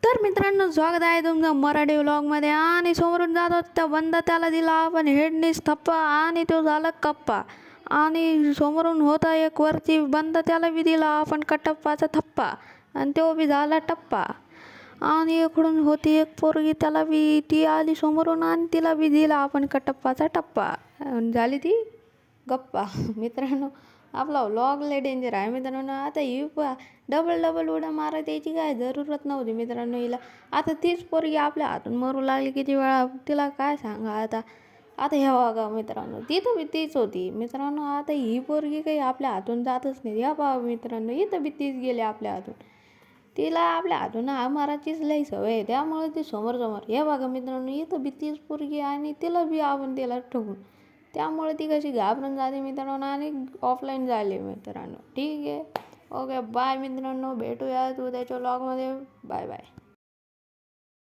तर मित्रांनो, स्वागत आहे तुमचं मराठी व्लॉगमध्ये. आणि समोरून जात त्या बंद त्याला दिला आपण हेडनीस थप्पा आणि तो झाला कप्पा. आणि समोरून होता एक वरती बंद त्याला बी दिला आपण कटप्पाचा थप्पा आणि तो बी झाला टप्पा. आणि इकडून होती एक पोरगी, त्याला बी ती आली समोरून आणि तिला बी दिला आपण कटप्पाचा टप्पा. झाली ती गप्पा. मित्रांनो, आपला व्लॉग लय डेंजर आहे मित्रांनो. आता ही डबल उड्या मारत यायची काय जरूरत नव्हती मित्रांनो हिला. आता तीच पोरगी आपल्या हातून मरू लागली किती वेळा, तिला काय सांगा आता. आता ह्या बघा मित्रांनो, तिथं बी तीच होती मित्रांनो. आता ही पोरगी काही आपल्या हातून जातच नाही. ह्या बघा मित्रांनो, इथं बी तीच गेली आपल्या हातून. तिला आपल्या हातून मारायचीच लई सवय आहे, त्यामुळे ती समोर हे बघा मित्रांनो, इथं बी तीच पोरगी आणि तिला बी आपण तिला ठोकून, त्यामुळे ती कशी घाबरून जाते मित्रांनो आणि ऑफलाईन झाली मित्रांनो. ठीक आहे, ओके, बाय मित्रांनो, भेटूयात उद्याच्या व्लॉगमध्ये. Bye bye.